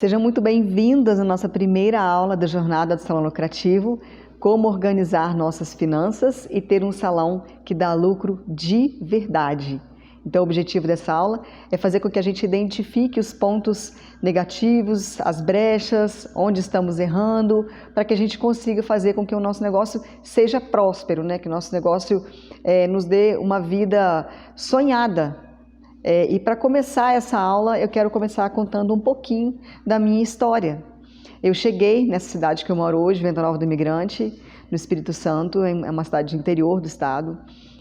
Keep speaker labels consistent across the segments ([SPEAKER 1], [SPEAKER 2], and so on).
[SPEAKER 1] Sejam muito bem-vindas à nossa primeira aula da Jornada do Salão Lucrativo, como organizar nossas finanças e ter um salão que dá lucro de verdade. Então, o objetivo dessa aula é fazer com que a gente identifique os pontos negativos, as brechas, onde estamos errando, para que a gente consiga fazer com que o nosso negócio seja próspero, né? Que o nosso negócio nos dê uma vida sonhada. E para começar essa aula, eu quero começar contando um pouquinho da minha história. Eu cheguei nessa cidade que eu moro hoje, Venda Nova do Imigrante, no Espírito Santo, é uma cidade do interior do estado.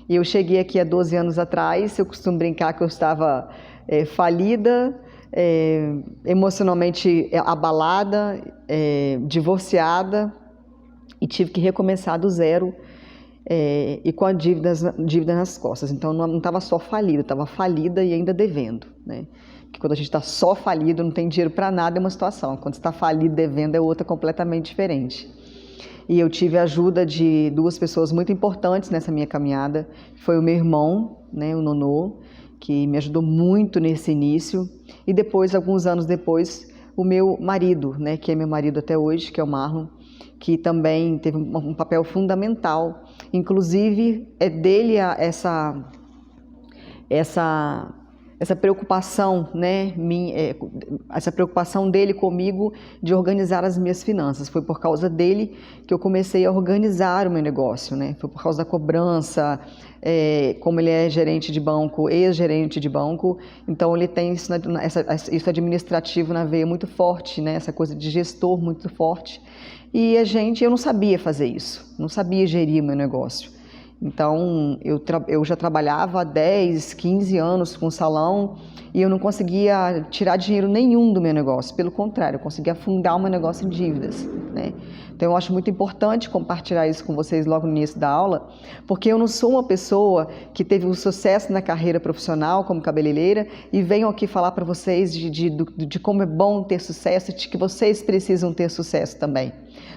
[SPEAKER 1] E eu cheguei aqui há 12 anos atrás, eu costumo brincar que eu estava falida, emocionalmente abalada, divorciada, e tive que recomeçar do zero. E com a dívida nas costas. Então, não estava só falida, estava falida e ainda devendo, né? Porque quando a gente está só falido, não tem dinheiro para nada, é uma situação. Quando está falido, devendo, é outra completamente diferente. E eu tive a ajuda de duas pessoas muito importantes nessa minha caminhada. Foi o meu irmão, né, o Nonô, que me ajudou muito nesse início. E depois, alguns anos depois, o meu marido, né, que é meu marido até hoje, que é o Marlon, que também teve um papel fundamental. Inclusive, é dele essa preocupação, né, essa preocupação dele comigo de organizar as minhas finanças. Foi por causa dele que eu comecei a organizar o meu negócio, né? Foi por causa da cobrança, como ele é gerente de banco, ex-gerente de banco, então ele tem isso administrativo na veia muito forte, né? Essa coisa de gestor muito forte. E eu não sabia fazer isso, não sabia gerir o meu negócio. Então, eu já trabalhava há 10, 15 anos com salão e eu não conseguia tirar dinheiro nenhum do meu negócio. Pelo contrário, eu conseguia afundar o meu negócio em dívidas, né? Então, eu acho muito importante compartilhar isso com vocês logo no início da aula, porque eu não sou uma pessoa que teve um sucesso na carreira profissional como cabeleireira e venho aqui falar para vocês de como é bom ter sucesso e de que vocês precisam ter sucesso também.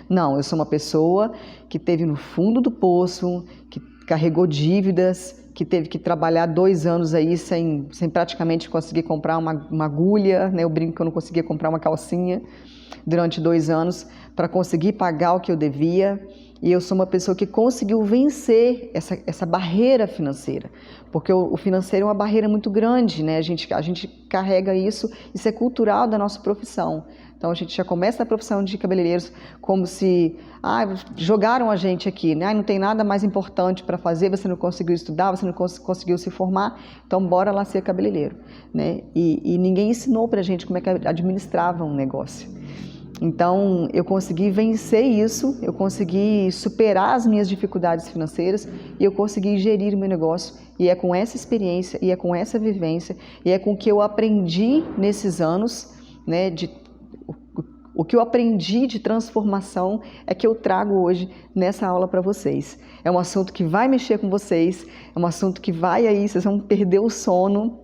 [SPEAKER 1] Não, eu sou uma pessoa que esteve no fundo do poço, que carregou dívidas, que teve que trabalhar 2 anos aí sem praticamente conseguir comprar uma agulha, né? Eu brinco que eu não conseguia comprar uma calcinha durante 2 anos para conseguir pagar o que eu devia. E eu sou uma pessoa que conseguiu vencer essa barreira financeira, porque o financeiro é uma barreira muito grande, né? A gente carrega isso é cultural da nossa profissão. Então, a gente já começa a profissão de cabeleireiros como se jogaram a gente aqui, né? Não tem nada mais importante para fazer, você não conseguiu estudar, você não conseguiu se formar, então bora lá ser cabeleireiro, né? E ninguém ensinou para a gente como é que administrava um negócio. Então, eu consegui vencer isso, eu consegui superar as minhas dificuldades financeiras e eu consegui gerir o meu negócio. E é com essa experiência, e é com essa vivência, e é com o que eu aprendi nesses anos, né, o que eu aprendi de transformação é que eu trago hoje nessa aula para vocês. É um assunto que vai mexer com vocês, é um assunto que vocês vão perder o sono,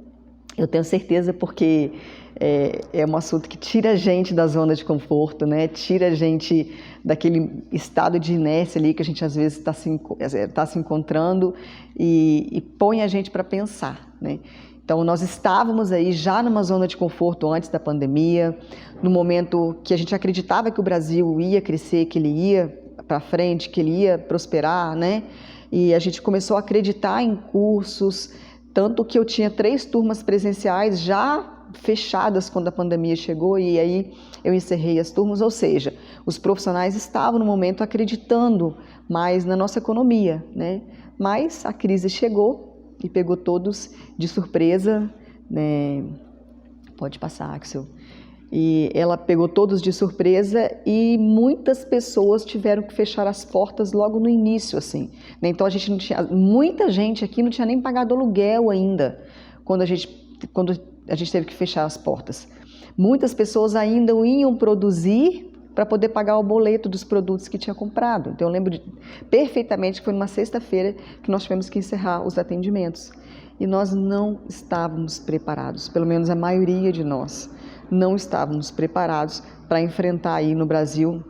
[SPEAKER 1] eu tenho certeza, porque é um assunto que tira a gente da zona de conforto, né? Tira a gente daquele estado de inércia ali que a gente às vezes está se encontrando e põe a gente para pensar, né? Então, nós estávamos aí já numa zona de conforto antes da pandemia, no momento que a gente acreditava que o Brasil ia crescer, que ele ia para frente, que ele ia prosperar, né? E a gente começou a acreditar em cursos, tanto que eu tinha 3 turmas presenciais já fechadas quando a pandemia chegou e aí eu encerrei as turmas, ou seja, os profissionais estavam no momento acreditando mais na nossa economia, né? Mas a crise chegou e pegou todos de surpresa, né? Pode passar, Axel. E ela pegou todos de surpresa e muitas pessoas tiveram que fechar as portas logo no início, assim, né? Então muita gente aqui não tinha nem pagado aluguel ainda, quando a gente teve que fechar as portas. Muitas pessoas ainda iam produzir para poder pagar o boleto dos produtos que tinha comprado. Então eu lembro perfeitamente que foi numa sexta-feira que nós tivemos que encerrar os atendimentos. E nós não estávamos preparados, pelo menos a maioria de nós, não estávamos preparados para enfrentar aí no Brasil.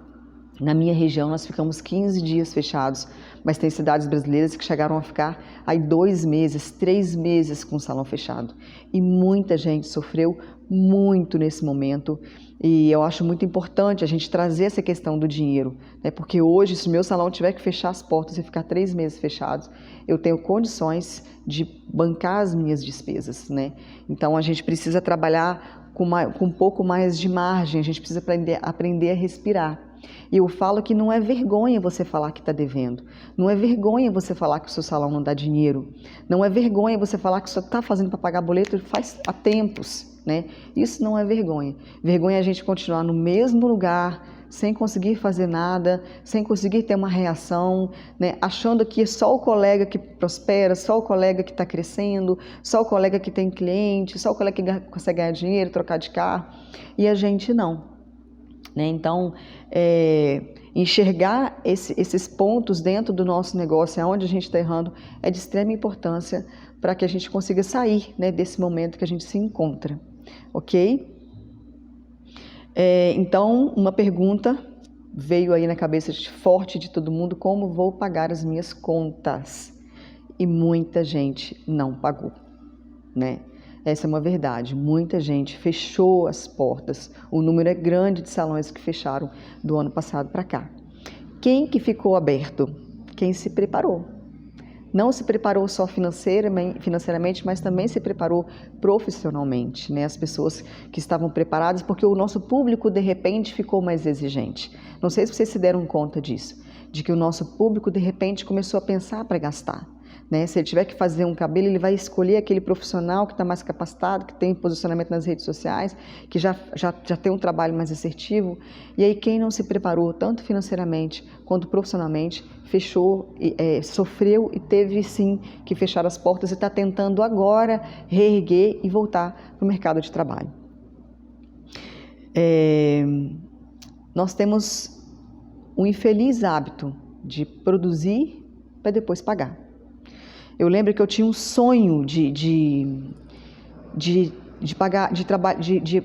[SPEAKER 1] Na minha região, nós ficamos 15 dias fechados, mas tem cidades brasileiras que chegaram a ficar aí 2 meses, 3 meses com o salão fechado. E muita gente sofreu muito nesse momento. E eu acho muito importante a gente trazer essa questão do dinheiro, né? Porque hoje, se o meu salão tiver que fechar as portas e ficar 3 meses fechados, eu tenho condições de bancar as minhas despesas, né? Então, a gente precisa trabalhar com um pouco mais de margem, a gente precisa aprender a respirar. E eu falo que não é vergonha você falar que está devendo, não é vergonha você falar que o seu salão não dá dinheiro, não é vergonha você falar que só está fazendo para pagar boleto faz há tempos, né? Isso não é vergonha. Vergonha é a gente continuar no mesmo lugar, sem conseguir fazer nada, sem conseguir ter uma reação, né? Achando que é só o colega que prospera, só o colega que está crescendo, só o colega que tem cliente, só o colega que consegue ganhar dinheiro, trocar de carro, e a gente não. Né? Então, enxergar esses pontos dentro do nosso negócio, aonde a gente está errando, é de extrema importância para que a gente consiga sair, né, desse momento que a gente se encontra, ok? Então, uma pergunta veio aí na cabeça forte de todo mundo: como vou pagar as minhas contas? E muita gente não pagou, né? Essa é uma verdade, muita gente fechou as portas, o número é grande de salões que fecharam do ano passado para cá. Quem que ficou aberto? Quem se preparou. Não se preparou só financeiramente, mas também se preparou profissionalmente, né? As pessoas que estavam preparadas, porque o nosso público de repente ficou mais exigente. Não sei se vocês se deram conta disso, de que o nosso público de repente começou a pensar para gastar. Né? Se ele tiver que fazer um cabelo, ele vai escolher aquele profissional que está mais capacitado, que tem posicionamento nas redes sociais, que já tem um trabalho mais assertivo. E aí quem não se preparou, tanto financeiramente quanto profissionalmente, fechou, sofreu e teve sim que fechar as portas e está tentando agora reerguer e voltar para o mercado de trabalho. Nós temos um infeliz hábito de produzir para depois pagar. Eu lembro que eu tinha um sonho de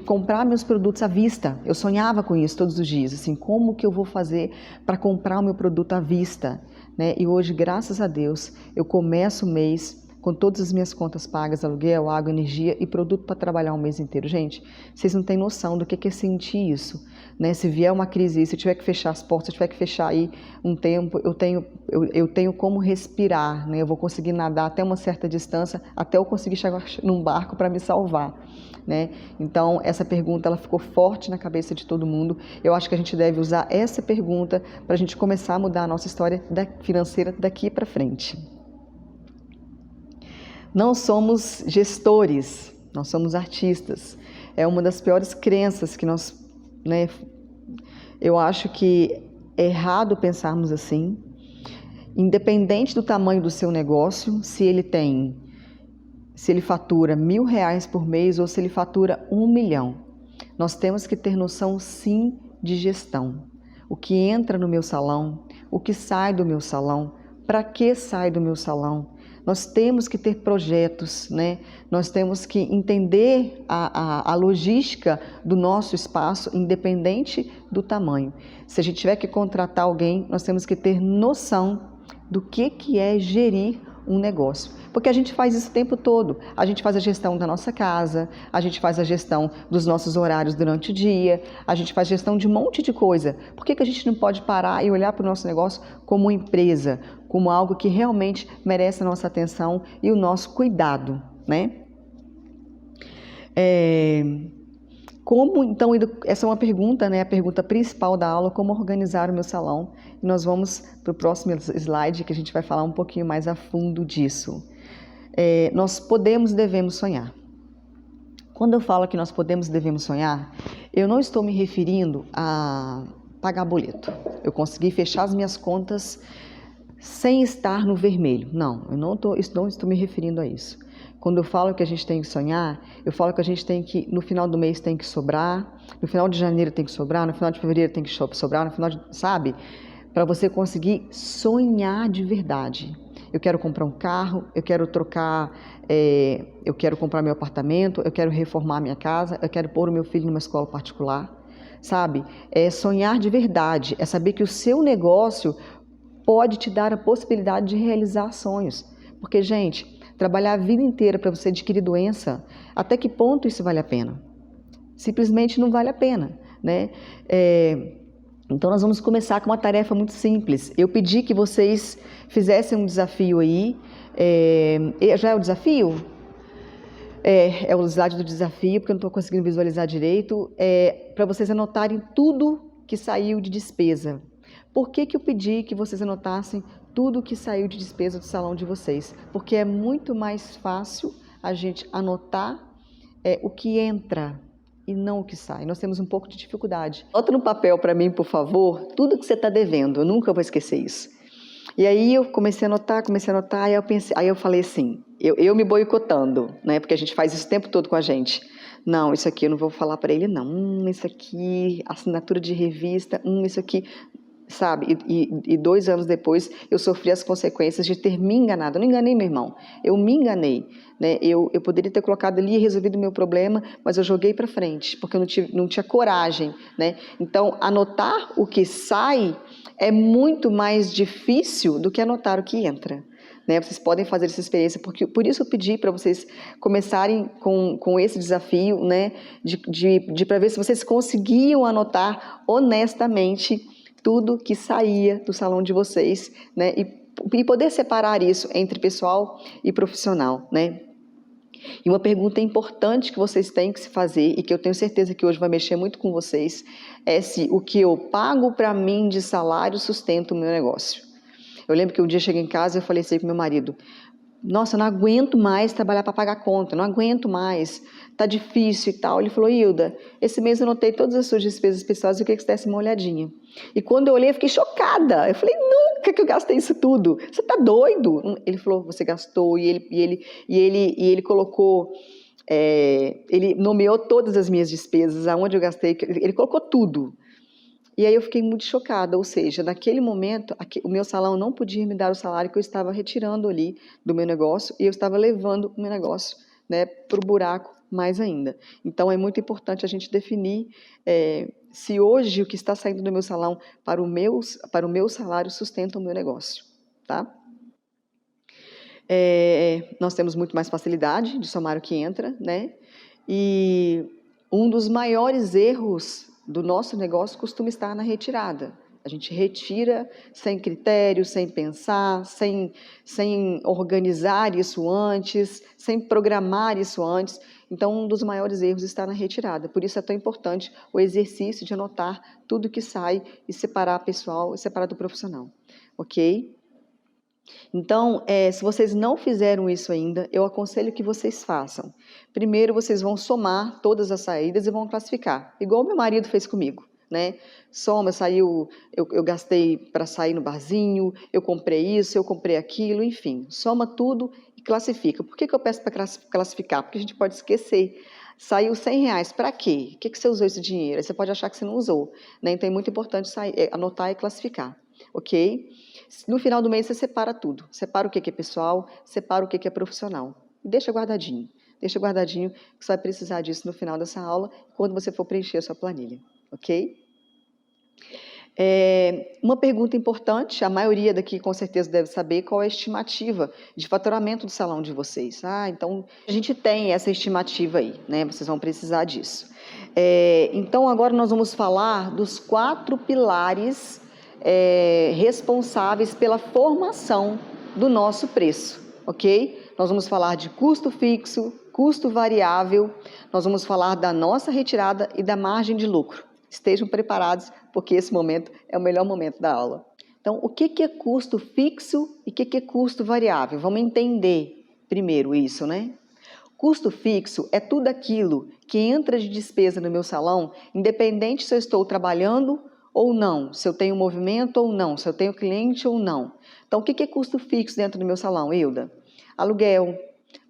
[SPEAKER 1] comprar meus produtos à vista. Eu sonhava com isso todos os dias, assim, como que eu vou fazer para comprar o meu produto à vista, né? E hoje, graças a Deus, eu começo o mês com todas as minhas contas pagas, aluguel, água, energia e produto para trabalhar um mês inteiro. Gente, vocês não têm noção do que é sentir isso, né? Se vier uma crise, se eu tiver que fechar as portas, se eu tiver que fechar aí um tempo, eu tenho como respirar, né? Eu vou conseguir nadar até uma certa distância, até eu conseguir chegar num barco para me salvar, né? Então, essa pergunta ela ficou forte na cabeça de todo mundo. Eu acho que a gente deve usar essa pergunta para a gente começar a mudar a nossa história financeira daqui para frente. Não somos gestores, nós somos artistas. É uma das piores crenças que nós, né? Eu acho que é errado pensarmos assim. Independente do tamanho do seu negócio, se ele fatura R$1.000 por mês ou se ele fatura 1 milhão, nós temos que ter noção sim de gestão. O que entra no meu salão, o que sai do meu salão, para que sai do meu salão. Nós temos que ter projetos, né? Nós temos que entender a logística do nosso espaço, independente do tamanho. Se a gente tiver que contratar alguém, nós temos que ter noção do que é gerir um negócio. Porque a gente faz isso o tempo todo. A gente faz a gestão da nossa casa, a gente faz a gestão dos nossos horários durante o dia, a gente faz gestão de um monte de coisa. Por que a gente não pode parar e olhar para o nosso negócio como uma empresa, como algo que realmente merece a nossa atenção e o nosso cuidado, né? Então, essa é uma pergunta, né? A pergunta principal da aula: como organizar o meu salão? E nós vamos para o próximo slide, que a gente vai falar um pouquinho mais a fundo disso. Nós podemos e devemos sonhar. Quando eu falo que nós podemos e devemos sonhar, eu não estou me referindo a pagar boleto. Eu consegui fechar as minhas contas sem estar no vermelho. Não, eu não estou me referindo a isso. Quando eu falo que a gente tem que sonhar, eu falo que a gente tem que, no final do mês tem que sobrar, no final de janeiro tem que sobrar, no final de fevereiro tem que sobrar, no final de, sabe? Para você conseguir sonhar de verdade. Eu quero comprar um carro, eu quero trocar, eu quero comprar meu apartamento, eu quero reformar minha casa, eu quero pôr o meu filho numa escola particular, sabe? É sonhar de verdade, é saber que o seu negócio pode te dar a possibilidade de realizar sonhos. Porque, gente, trabalhar a vida inteira para você adquirir doença, até que ponto isso vale a pena? Simplesmente não vale a pena, né? Então, nós vamos começar com uma tarefa muito simples. Eu pedi que vocês fizessem um desafio aí. Já é o desafio? É o slide do desafio, porque eu não estou conseguindo visualizar direito. Para vocês anotarem tudo que saiu de despesa. Por que eu pedi que vocês anotassem tudo que saiu de despesa do salão de vocês? Porque é muito mais fácil a gente anotar o que entra e não o que sai. Nós temos um pouco de dificuldade. Anota no papel para mim, por favor, tudo que você está devendo. Eu nunca vou esquecer isso. E aí eu comecei a anotar, aí eu falei assim, eu me boicotando, né? Porque a gente faz isso o tempo todo com a gente. Não, isso aqui eu não vou falar para ele, não. Isso aqui, assinatura de revista, isso aqui, sabe? E 2 anos depois eu sofri as consequências de ter me enganado. Eu não enganei meu irmão, eu me enganei, né? Eu poderia ter colocado ali e resolvido o meu problema, mas eu joguei para frente, porque eu não tinha coragem, né? Então, anotar o que sai é muito mais difícil do que anotar o que entra. Né? Vocês podem fazer essa experiência, porque por isso eu pedi para vocês começarem com esse desafio, né? Para ver se vocês conseguiam anotar honestamente tudo que saía do salão de vocês, né? E poder separar isso entre pessoal e profissional, né? E uma pergunta importante que vocês têm que se fazer, e que eu tenho certeza que hoje vai mexer muito com vocês, é se o que eu pago para mim de salário sustenta o meu negócio. Eu lembro que um dia eu cheguei em casa e eu falei assim com meu marido, nossa, eu não aguento mais trabalhar para pagar conta, não aguento mais, tá difícil e tal. Ele falou, Hilda, esse mês eu anotei todas as suas despesas pessoais e eu queria que você desse uma olhadinha. E quando eu olhei, eu fiquei chocada. Eu falei, nunca que eu gastei isso tudo. Você tá doido? Ele falou, você gastou, e ele colocou, ele nomeou todas as minhas despesas, aonde eu gastei, ele colocou tudo. E aí eu fiquei muito chocada, ou seja, naquele momento, o meu salão não podia me dar o salário que eu estava retirando ali do meu negócio e eu estava levando o meu negócio, né, para o buraco mais ainda. Então, é muito importante a gente definir se hoje o que está saindo do meu salão para o meu salário sustenta o meu negócio, tá? Nós temos muito mais facilidade de somar o que entra, né? E um dos maiores erros do nosso negócio costuma estar na retirada. A gente retira sem critério, sem pensar, sem organizar isso antes, sem programar isso antes. Então, um dos maiores erros está na retirada. Por isso é tão importante o exercício de anotar tudo que sai e separar pessoal e separar do profissional. Ok? Então, se vocês não fizeram isso ainda, eu aconselho que vocês façam. Primeiro, vocês vão somar todas as saídas e vão classificar, igual meu marido fez comigo, né? Soma, saiu, eu gastei para sair no barzinho, eu comprei isso, eu comprei aquilo, enfim. Soma tudo e classifica. Por que eu peço para classificar? Porque a gente pode esquecer. Saiu R$100, para quê? O que você usou esse dinheiro? Aí você pode achar que você não usou, né? Então, é muito importante anotar e classificar, ok? No final do mês você separa tudo, separa o que é pessoal, separa o que é profissional e deixa guardadinho que você vai precisar disso no final dessa aula, quando você for preencher a sua planilha, ok? Uma pergunta importante, a maioria daqui com certeza deve saber qual é a estimativa de faturamento do salão de vocês. Então a gente tem essa estimativa aí, né? Vocês vão precisar disso. Então agora nós vamos falar dos 4 pilares responsáveis pela formação do nosso preço, ok? Nós vamos falar de custo fixo, custo variável, nós vamos falar da nossa retirada e da margem de lucro. Estejam preparados, porque esse momento é o melhor momento da aula. Então, o que é custo fixo e o que é custo variável? Vamos entender primeiro isso, né? Custo fixo é tudo aquilo que entra de despesa no meu salão, independente se eu estou trabalhando ou não, se eu tenho movimento ou não, se eu tenho cliente ou não. Então, o que é custo fixo dentro do meu salão, Hilda? Aluguel,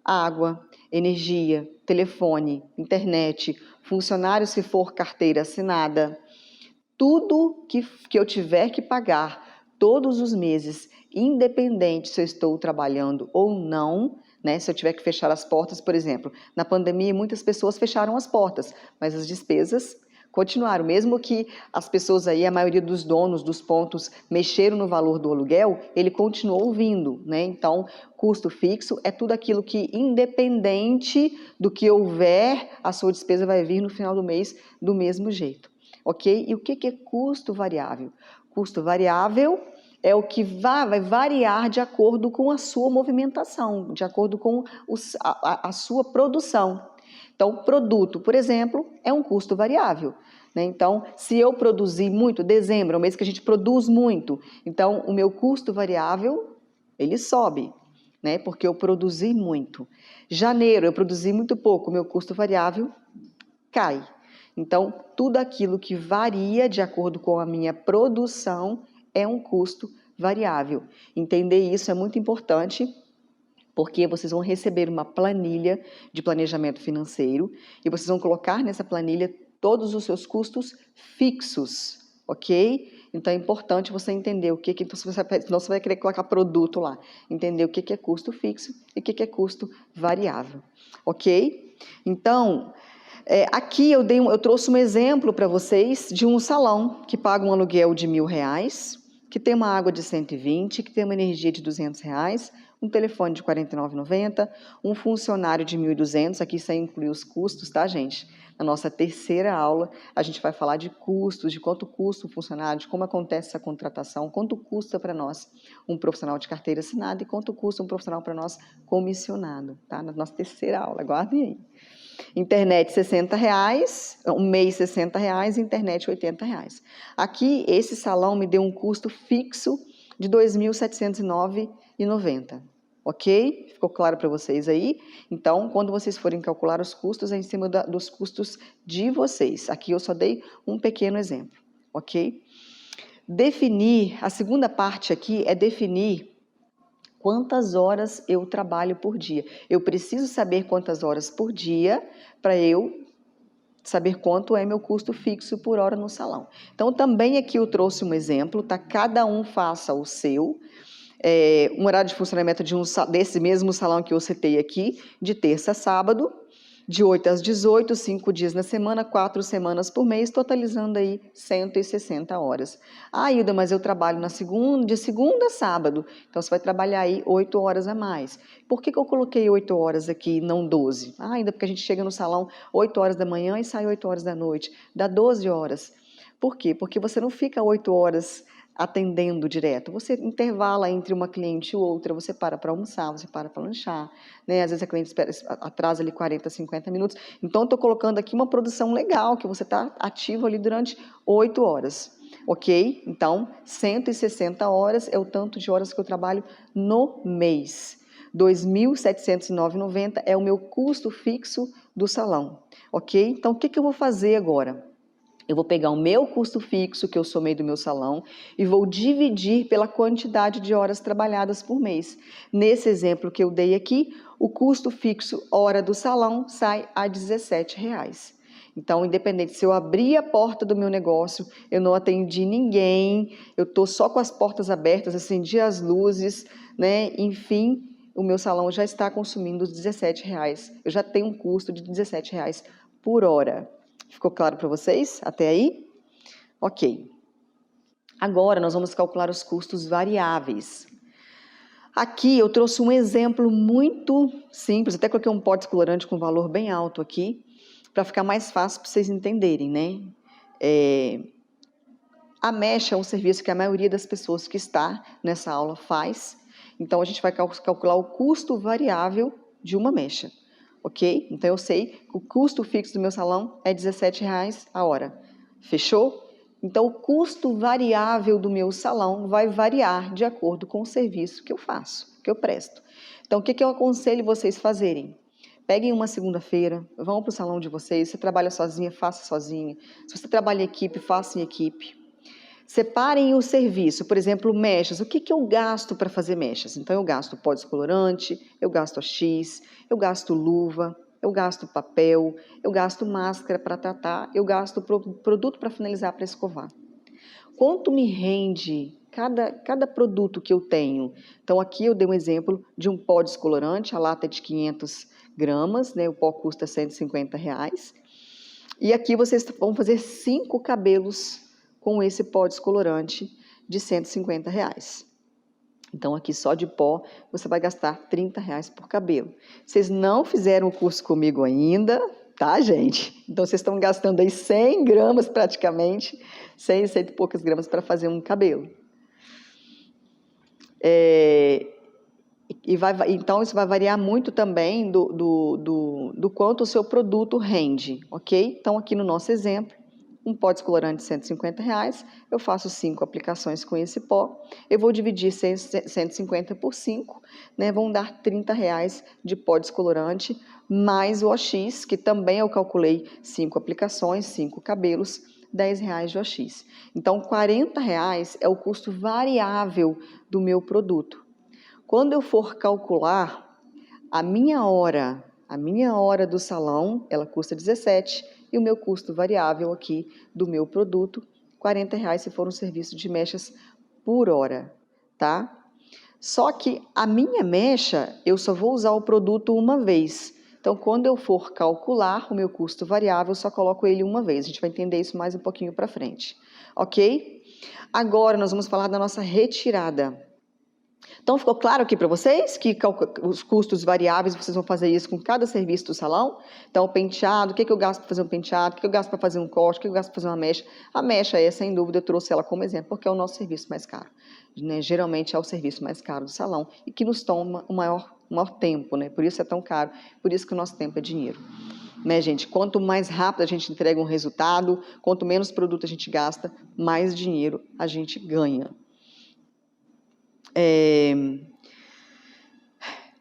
[SPEAKER 1] água, energia, telefone, internet, funcionário se for carteira assinada. Tudo que eu tiver que pagar todos os meses, independente se eu estou trabalhando ou não, né? Se eu tiver que fechar as portas, por exemplo, na pandemia muitas pessoas fecharam as portas, mas as despesas Continuaram, mesmo que as pessoas aí, a maioria dos donos dos pontos mexeram no valor do aluguel, ele continuou vindo, né? Então, custo fixo é tudo aquilo que, independente do que houver, a sua despesa vai vir no final do mês do mesmo jeito, ok? E o que é custo variável? Custo variável é o que vai variar de acordo com a sua movimentação, de acordo com a sua produção. Então, produto, por exemplo, é um custo variável, né? Então, se eu produzir muito, dezembro é o mês que a gente produz muito, então o meu custo variável, ele sobe, né? Porque eu produzi muito. Janeiro, eu produzi muito pouco, o meu custo variável cai. Então, tudo aquilo que varia de acordo com a minha produção é um custo variável. Entender isso é muito importante, porque vocês vão receber uma planilha de planejamento financeiro e vocês vão colocar nessa planilha todos os seus custos fixos, ok? Então é importante você entender o que então senão você vai querer colocar produto lá, entender o que é custo fixo e o que é custo variável, ok? Então, aqui eu trouxe um exemplo para vocês de um salão que paga um aluguel de R$ 1.000, que tem uma água de 120, que tem uma energia de R$ 200, um telefone de R$ 49,90, um funcionário de 1.200, aqui isso aí inclui os custos, tá, gente? Na nossa terceira aula, a gente vai falar de custos, de quanto custa um funcionário, de como acontece essa contratação, quanto custa para nós um profissional de carteira assinada e quanto custa um profissional para nós comissionado, tá? Na nossa terceira aula, guardem aí. Internet R$ 60, um mês R$ 60, internet R$ 80. Aqui, esse salão me deu um custo fixo de R$ 2.709,90, ok? Ficou claro para vocês aí? Então, quando vocês forem calcular os custos, é em cima dos custos de vocês. Aqui eu só dei um pequeno exemplo, ok? Definir, a segunda parte aqui é definir quantas horas eu trabalho por dia. Eu preciso saber quantas horas por dia para eu saber quanto é meu custo fixo por hora no salão. Então, também aqui eu trouxe um exemplo, tá? Cada um faça o seu. Um horário de funcionamento desse mesmo salão que eu citei aqui, de terça a sábado, de 8 às 18, 5 dias na semana, 4 semanas por mês, totalizando aí 160 horas. Ah, Hilda, mas eu trabalho de segunda a sábado, então você vai trabalhar aí 8 horas a mais. Por que eu coloquei 8 horas aqui e não 12? Ah, ainda porque a gente chega no salão 8 horas da manhã e sai 8 horas da noite, dá 12 horas. Por quê? Porque você não fica 8 horas atendendo direto, você intervala entre uma cliente e outra, você para almoçar, você para lanchar, né? Às vezes a cliente atrasa ali 40, 50 minutos, então estou colocando aqui uma produção legal, que você está ativo ali durante 8 horas, ok? Então, 160 horas é o tanto de horas que eu trabalho no mês. R$ 2.709,90 é o meu custo fixo do salão, ok? Então, o que eu vou fazer agora? Eu vou pegar o meu custo fixo, que eu somei do meu salão, e vou dividir pela quantidade de horas trabalhadas por mês. Nesse exemplo que eu dei aqui, o custo fixo hora do salão sai a R$ 17. Então, independente se eu abrir a porta do meu negócio, eu não atendi ninguém, eu estou só com as portas abertas, acendi as luzes, né? Enfim, o meu salão já está consumindo os R$ 17. Eu já tenho um custo de R$ 17 por hora. Ficou claro para vocês? Até aí? Ok. Agora nós vamos calcular os custos variáveis. Aqui eu trouxe um exemplo muito simples, até coloquei um pote descolorante com valor bem alto aqui, para ficar mais fácil para vocês entenderem, né? A mecha é um serviço que a maioria das pessoas que está nessa aula faz, então a gente vai calcular o custo variável de uma mecha. Ok? Então eu sei que o custo fixo do meu salão é R$ 17 a hora. Fechou? Então o custo variável do meu salão vai variar de acordo com o serviço que eu faço, que eu presto. Então o que eu aconselho vocês fazerem? Peguem uma segunda-feira, vão para o salão de vocês. Se você trabalha sozinha, faça sozinha. Se você trabalha em equipe, faça em equipe. Separem o serviço, por exemplo, mechas. O que eu gasto para fazer mechas? Então, eu gasto pó descolorante, eu gasto X, eu gasto luva, eu gasto papel, eu gasto máscara para tratar, eu gasto produto para finalizar, para escovar. Quanto me rende cada produto que eu tenho? Então, aqui eu dei um exemplo de um pó descolorante, a lata é de 500 gramas, né? O pó custa R$ 150. E aqui vocês vão fazer 5 cabelos com esse pó descolorante de R$150. Então, aqui só de pó, você vai gastar R$30 por cabelo. Vocês não fizeram o curso comigo ainda, tá, gente? Então, vocês estão gastando aí 100 gramas praticamente, 100 e poucas gramas para fazer um cabelo. Então, isso vai variar muito também do quanto o seu produto rende, ok? Então, aqui no nosso exemplo, um pó descolorante de R$150, eu faço 5 aplicações com esse pó, eu vou dividir 150 por 5, né, vão dar R$30 de pó descolorante, mais o OX, que também eu calculei 5 aplicações, 5 cabelos, R$10 de OX. Então, R$40 é o custo variável do meu produto. Quando eu for calcular a minha hora do salão, ela custa 17 e o meu custo variável aqui do meu produto, R$40 se for um serviço de mechas por hora, tá? Só que a minha mecha, eu só vou usar o produto uma vez. Então, quando eu for calcular o meu custo variável, eu só coloco ele uma vez. A gente vai entender isso mais um pouquinho para frente, ok? Agora, nós vamos falar da nossa retirada. Então, ficou claro aqui para vocês que os custos variáveis, vocês vão fazer isso com cada serviço do salão? Então, o penteado, o que eu gasto para fazer um penteado, o que eu gasto para fazer um corte, o que eu gasto para fazer uma mecha? A mecha é, sem dúvida, eu trouxe ela como exemplo, porque é o nosso serviço mais caro. Né? Geralmente é o serviço mais caro do salão e que nos toma o maior tempo, né? Por isso é tão caro, por isso que o nosso tempo é dinheiro. Né, gente? Quanto mais rápido a gente entrega um resultado, quanto menos produto a gente gasta, mais dinheiro a gente ganha.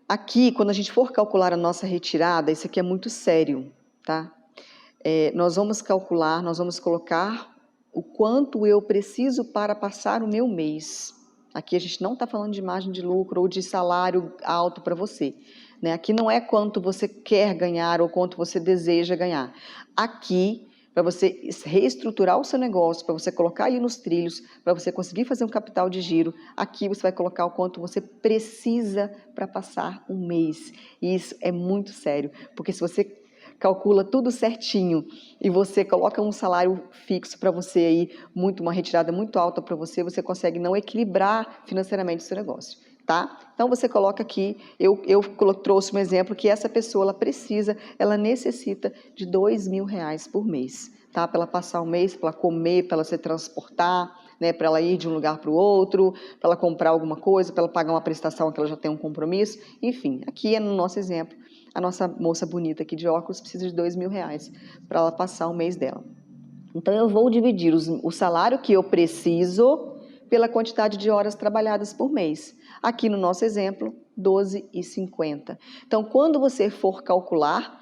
[SPEAKER 1] Aqui, quando a gente for calcular a nossa retirada, isso aqui é muito sério, tá? Nós vamos calcular, nós vamos colocar o quanto eu preciso para passar o meu mês. Aqui a gente não está falando de margem de lucro ou de salário alto para você, né? Aqui não é quanto você quer ganhar ou quanto você deseja ganhar. Aqui, para você reestruturar o seu negócio, para você colocar ele nos trilhos, para você conseguir fazer um capital de giro, aqui você vai colocar o quanto você precisa para passar um mês. E isso é muito sério, porque se você calcula tudo certinho e você coloca um salário fixo para você aí, uma retirada muito alta para você, você consegue não equilibrar financeiramente o seu negócio, tá? Então você coloca aqui, eu trouxe um exemplo que essa pessoa ela necessita de R$2.000 por mês, tá? Para ela passar um mês, para ela comer, para ela se transportar, né, para ela ir de um lugar para o outro, para ela comprar alguma coisa, para ela pagar uma prestação que ela já tem um compromisso, enfim, aqui é no nosso exemplo, a nossa moça bonita aqui de óculos precisa de R$2.000 para ela passar o mês dela. Então, eu vou dividir o salário que eu preciso pela quantidade de horas trabalhadas por mês. Aqui no nosso exemplo, 12,50. Então, quando você for calcular,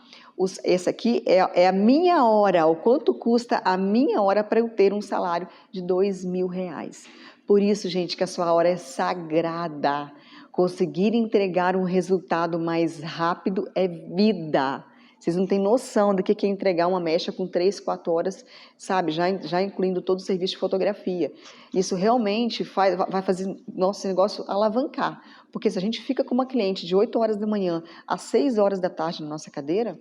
[SPEAKER 1] esse aqui é a minha hora, o quanto custa a minha hora para eu ter um salário de R$2.000. Por isso, gente, que a sua hora é sagrada. Conseguir entregar um resultado mais rápido é vida. Vocês não têm noção do que é entregar uma mecha com 3, 4 horas, sabe? Já incluindo todo o serviço de fotografia. Isso realmente vai fazer nosso negócio alavancar. Porque se a gente fica com uma cliente de 8 horas da manhã às 6 horas da tarde na nossa cadeira,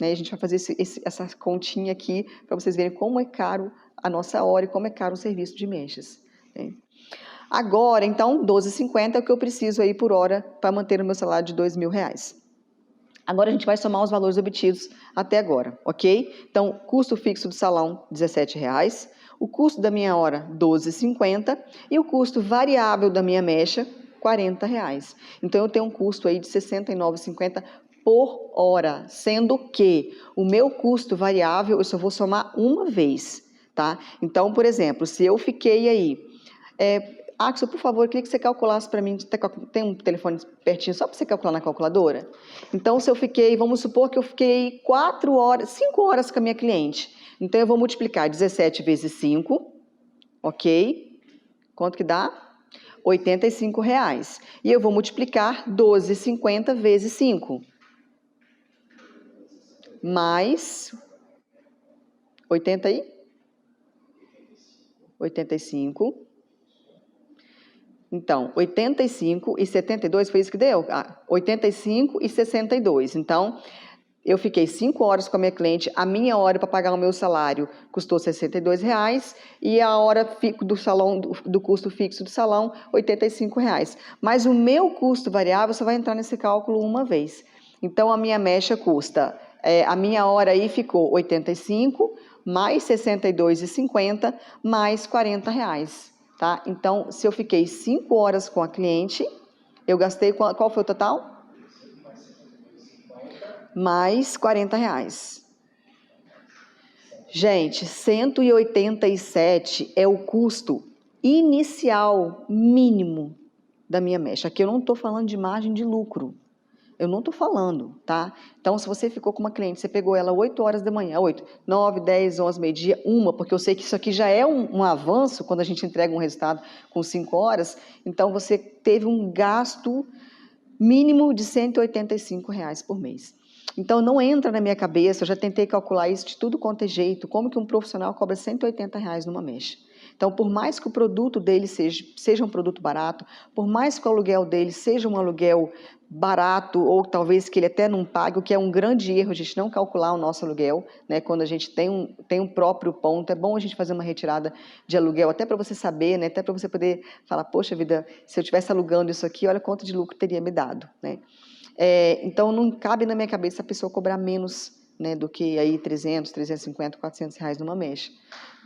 [SPEAKER 1] né, a gente vai fazer essa continha aqui para vocês verem como é caro a nossa hora e como é caro o serviço de mechas. Né? Agora, então, R$12,50 é o que eu preciso aí por hora para manter o meu salário de R$2.000. Agora a gente vai somar os valores obtidos até agora, ok? Então, custo fixo do salão, R$17. O custo da minha hora, R$12,50. E o custo variável da minha mecha, R$40. Então, eu tenho um custo aí de R$69,50 por hora, sendo que o meu custo variável eu só vou somar uma vez, tá? Então, por exemplo, se eu fiquei aí... Axel, por favor, eu queria que você calculasse para mim, tem um telefone pertinho só para você calcular na calculadora? Então, se eu fiquei, vamos supor que eu fiquei 5 horas com a minha cliente. Então, eu vou multiplicar 17 vezes 5, ok? Quanto que dá? R$85. E eu vou multiplicar 12,50 vezes 5. Mais 85. Então, 85 e 72, foi isso que deu? 85 e 62. Então, Eu fiquei 5 horas com a minha cliente, a minha hora para pagar o meu salário custou R$ 62,00 e a hora do salão, do custo fixo do salão, R$ 85,00. Mas o meu custo variável só vai entrar nesse cálculo uma vez. Então, a minha mecha custa, a minha hora aí ficou 85, mais 62,50, mais R$ 40,00, tá? Então, se eu fiquei 5 horas com a cliente, eu gastei, qual foi o total? Mais R$ 40,00. Gente, 187 é o custo inicial mínimo da minha mecha. Aqui eu não estou falando de margem de lucro. Eu não estou falando, tá? Então, se você ficou com uma cliente, você pegou ela 8 horas da manhã, 8, 9, 10, 11, meio-dia, porque eu sei que isso aqui já é um avanço quando a gente entrega um resultado com 5 horas, então você teve um gasto mínimo de R$ 185,00 por mês. Então, não entra na minha cabeça, eu já tentei calcular isso de tudo quanto é jeito, como que um profissional cobra R$ 180,00 numa mecha. Então, por mais que o produto dele seja um produto barato, por mais que o aluguel dele seja um aluguel barato, ou talvez que ele até não pague, o que é um grande erro a gente não calcular o nosso aluguel, né? Quando a gente tem um próprio ponto, é bom a gente fazer uma retirada de aluguel, até para você saber, né? Até para você poder falar, poxa vida, se eu estivesse alugando isso aqui, olha quanto de lucro teria me dado, né? Então, não cabe na minha cabeça a pessoa cobrar menos, né, do que aí 300, 350, R$ 400 numa mecha.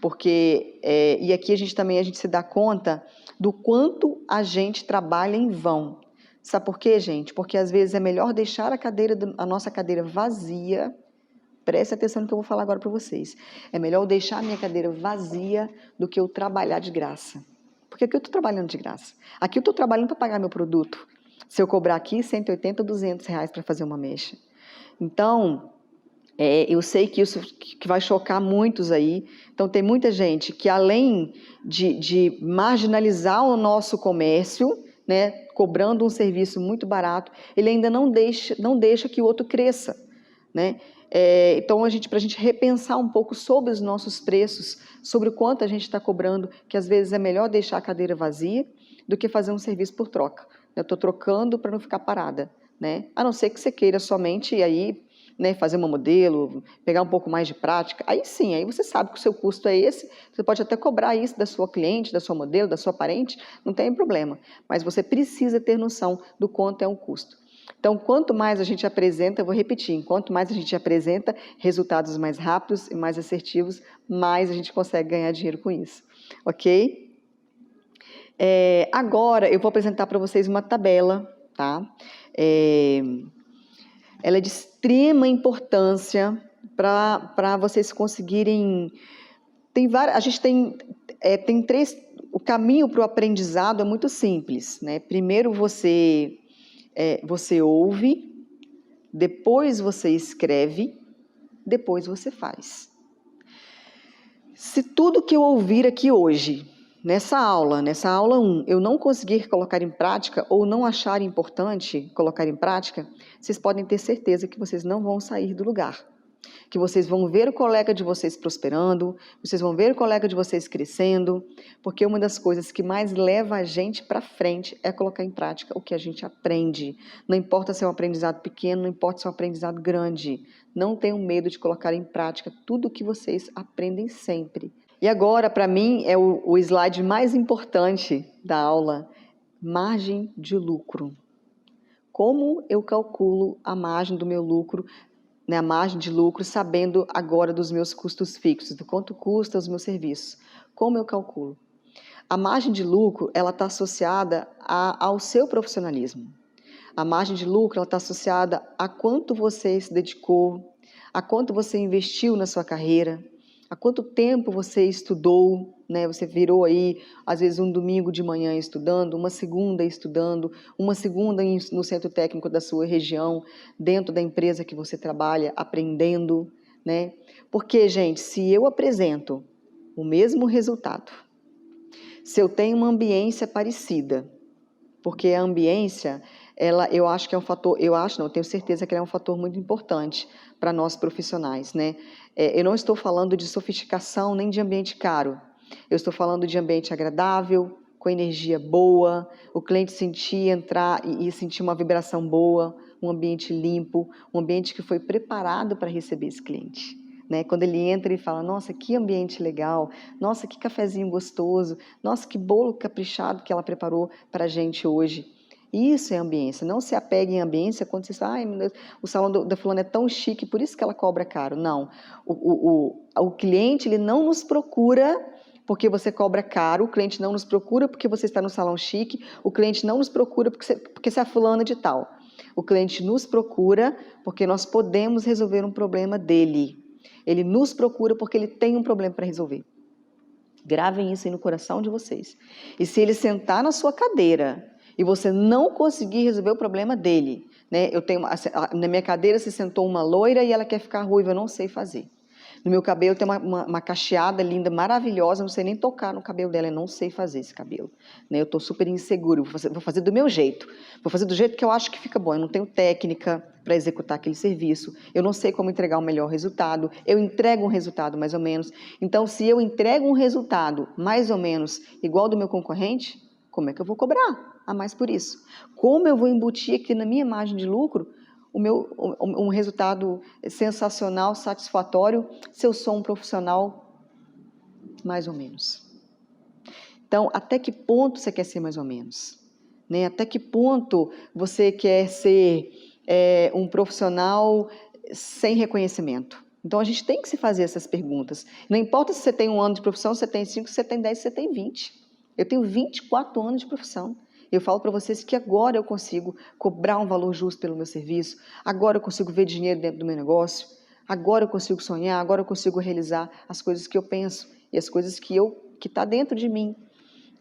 [SPEAKER 1] Porque, e aqui a gente se dá conta do quanto a gente trabalha em vão. Sabe por quê, gente? Porque às vezes é melhor deixar a nossa cadeira vazia. Preste atenção no que eu vou falar agora para vocês. É melhor eu deixar a minha cadeira vazia do que eu trabalhar de graça. Porque aqui eu estou trabalhando de graça. Aqui eu estou trabalhando para pagar meu produto. Se eu cobrar aqui 180, R$ 200 para fazer uma mecha. Então, eu sei que isso que vai chocar muitos aí. Então, tem muita gente que, além de marginalizar o nosso comércio, né, cobrando um serviço muito barato, ele ainda não deixa que o outro cresça, né? Então, para a gente repensar um pouco sobre os nossos preços, sobre o quanto a gente está cobrando, que às vezes é melhor deixar a cadeira vazia do que fazer um serviço por troca. Eu estou trocando para não ficar parada, né? A não ser que você queira somente aí, né, fazer uma modelo, pegar um pouco mais de prática, aí sim, aí você sabe que o seu custo é esse, você pode até cobrar isso da sua cliente, da sua modelo, da sua parente, não tem problema, mas você precisa ter noção do quanto é um custo. Então, quanto mais a gente apresenta, eu vou repetir, quanto mais a gente apresenta resultados mais rápidos e mais assertivos, mais a gente consegue ganhar dinheiro com isso, ok? Agora, eu vou apresentar para vocês uma tabela, tá? Ela é de extrema importância para vocês conseguirem... A gente tem três... O caminho para o aprendizado é muito simples, né? Primeiro você ouve, depois você escreve, depois você faz. Se tudo que eu ouvir aqui hoje, nessa aula 1, eu não conseguir colocar em prática ou não achar importante colocar em prática, vocês podem ter certeza que vocês não vão sair do lugar. Que vocês vão ver o colega de vocês prosperando, vocês vão ver o colega de vocês crescendo, porque uma das coisas que mais leva a gente para frente é colocar em prática o que a gente aprende. Não importa se é um aprendizado pequeno, não importa se é um aprendizado grande. Não tenham medo de colocar em prática tudo o que vocês aprendem sempre. E agora, para mim, é o slide mais importante da aula, margem de lucro. Como eu calculo a margem do meu lucro, né, a margem de lucro, sabendo agora dos meus custos fixos, do quanto custa os meus serviços. Como eu calculo? A margem de lucro, ela está associada ao seu profissionalismo. A margem de lucro, ela está associada a quanto você se dedicou, a quanto você investiu na sua carreira, há quanto tempo você estudou, né? Você virou aí, às vezes, um domingo de manhã estudando, uma segunda no centro técnico da sua região, dentro da empresa que você trabalha, aprendendo, né? Porque, gente, se eu apresento o mesmo resultado, se eu tenho uma ambiência parecida, porque a ambiência, eu acho que é um fator, eu tenho certeza que ela é um fator muito importante para nós profissionais, né? Eu não estou falando de sofisticação nem de ambiente caro, eu estou falando de ambiente agradável, com energia boa, o cliente entrar e sentir uma vibração boa, um ambiente limpo, um ambiente que foi preparado para receber esse cliente. Né? Quando ele entra e fala, nossa, que ambiente legal, nossa, que cafezinho gostoso, nossa, que bolo caprichado que ela preparou para a gente hoje. Isso é ambiência. Não se apegue em ambiência quando você fala, ai, meu Deus, o salão da fulana é tão chique, por isso que ela cobra caro. Não. O cliente ele não nos procura porque você cobra caro, o cliente não nos procura porque você está no salão chique, o cliente não nos procura porque você é fulana de tal. O cliente nos procura porque nós podemos resolver um problema dele. Ele nos procura porque ele tem um problema para resolver. Gravem isso aí no coração de vocês. E se ele sentar na sua cadeira e você não conseguir resolver o problema dele, né? Na minha cadeira se sentou uma loira e ela quer ficar ruiva, eu não sei fazer. No meu cabelo tem uma cacheada linda, maravilhosa, não sei nem tocar no cabelo dela, eu não sei fazer esse cabelo. Né? Eu estou super inseguro, vou fazer do meu jeito. Vou fazer do jeito que eu acho que fica bom, eu não tenho técnica para executar aquele serviço, eu não sei como entregar o melhor resultado, eu entrego um resultado mais ou menos. Então, se eu entrego um resultado mais ou menos igual ao do meu concorrente, como é que eu vou cobrar a mais por isso? Como eu vou embutir aqui na minha margem de lucro um resultado sensacional, satisfatório, se eu sou um profissional mais ou menos? Então, até que ponto você quer ser mais ou menos? Né? Até que ponto você quer ser um profissional sem reconhecimento? Então, a gente tem que se fazer essas perguntas. Não importa se você tem 1 ano de profissão, se você tem 5, se você tem 10, se você tem 20. Eu tenho 24 anos de profissão. Eu falo para vocês que agora eu consigo cobrar um valor justo pelo meu serviço, agora eu consigo ver dinheiro dentro do meu negócio, agora eu consigo sonhar, agora eu consigo realizar as coisas que eu penso e as coisas que está dentro de mim.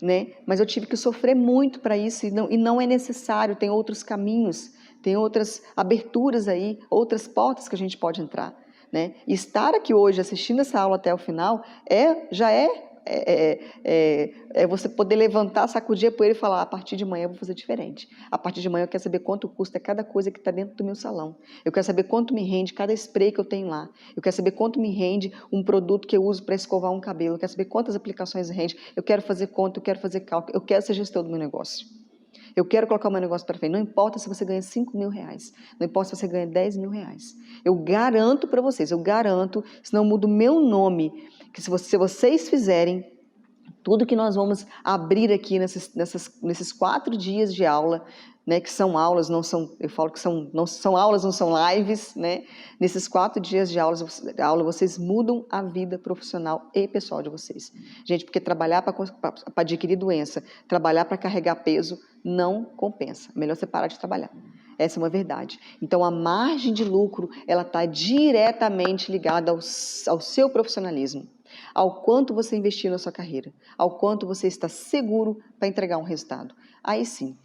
[SPEAKER 1] Né? Mas eu tive que sofrer muito para isso e não é necessário, tem outros caminhos, tem outras aberturas aí, outras portas que a gente pode entrar. Né? E estar aqui hoje assistindo essa aula até o final já é você poder levantar, sacudir a poeira e falar, a partir de amanhã eu vou fazer diferente. A partir de amanhã eu quero saber quanto custa cada coisa que está dentro do meu salão. Eu quero saber quanto me rende cada spray que eu tenho lá. Eu quero saber quanto me rende um produto que eu uso para escovar um cabelo. Eu quero saber quantas aplicações rende. Eu quero fazer conta, eu quero fazer cálculo. Eu quero ser gestor do meu negócio. Eu quero colocar o meu negócio para frente. Não importa se você ganha 5 mil reais. Não importa se você ganha 10 mil reais. Eu garanto para vocês, se não muda o meu nome, que se vocês fizerem tudo que nós vamos abrir aqui nesses 4 dias de aula, né, que são aulas, não são, eu falo que não são aulas, não são lives, né? Nesses 4 dias de aula, vocês mudam a vida profissional e pessoal de vocês. Gente, porque trabalhar para adquirir doença, trabalhar para carregar peso, não compensa. É melhor você parar de trabalhar. Essa é uma verdade. Então, a margem de lucro, ela está diretamente ligada ao seu profissionalismo, ao quanto você investiu na sua carreira, ao quanto você está seguro para entregar um resultado. Aí sim,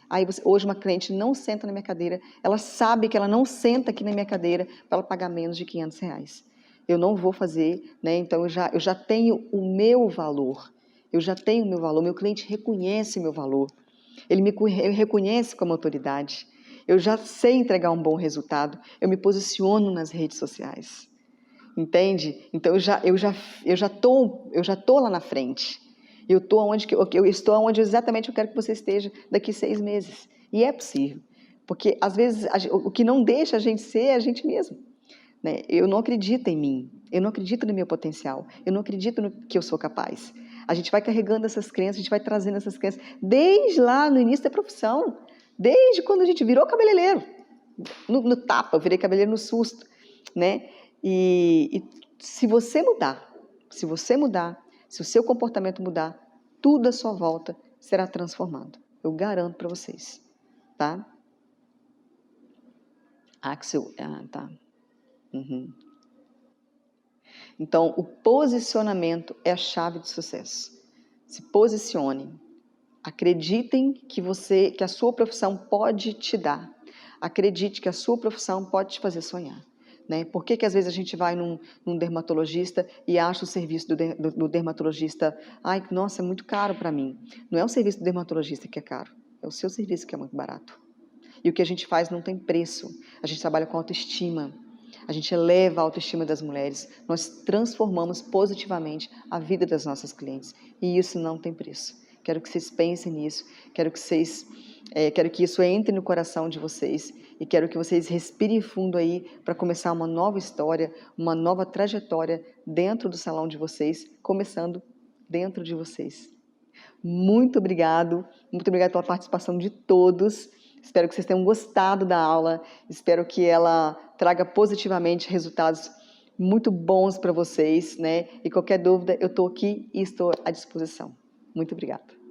[SPEAKER 1] hoje uma cliente não senta na minha cadeira, ela sabe que ela não senta aqui na minha cadeira para ela pagar menos de 500 reais. Eu não vou fazer, né? Então eu já tenho o meu valor, meu cliente reconhece meu valor, ele reconhece como autoridade, eu já sei entregar um bom resultado, eu me posiciono nas redes sociais. Entende? Então eu já tô lá na frente. Eu estou onde exatamente eu quero que você esteja daqui 6 meses. E é possível. Porque às vezes o que não deixa a gente ser é a gente mesmo. Né? Eu não acredito em mim. Eu não acredito no meu potencial. Eu não acredito no que eu sou capaz. A gente vai carregando essas crenças, a gente vai trazendo essas crenças desde lá no início da profissão. Desde quando a gente virou cabeleireiro. No tapa, eu virei cabeleireiro no susto. Né? E se você mudar, se o seu comportamento mudar, tudo à sua volta será transformado. Eu garanto para vocês, tá? Axel, tá. Uhum. Então, o posicionamento é a chave de sucesso. Se posicione. Acreditem que a sua profissão pode te dar. Acredite que a sua profissão pode te fazer sonhar. Né? Por que às vezes a gente vai num dermatologista e acha o serviço do dermatologista, ai, nossa, é muito caro para mim. Não é o serviço do dermatologista que é caro, é o seu serviço que é muito barato. E o que a gente faz não tem preço. A gente trabalha com autoestima. A gente eleva a autoestima das mulheres. Nós transformamos positivamente a vida das nossas clientes. E isso não tem preço. Quero que vocês pensem nisso. Quero que isso entre no coração de vocês e quero que vocês respirem fundo aí para começar uma nova história, uma nova trajetória dentro do salão de vocês, começando dentro de vocês. Muito obrigado pela participação de todos. Espero que vocês tenham gostado da aula, espero que ela traga positivamente resultados muito bons para vocês, né? E qualquer dúvida, eu estou aqui e estou à disposição. Muito obrigada.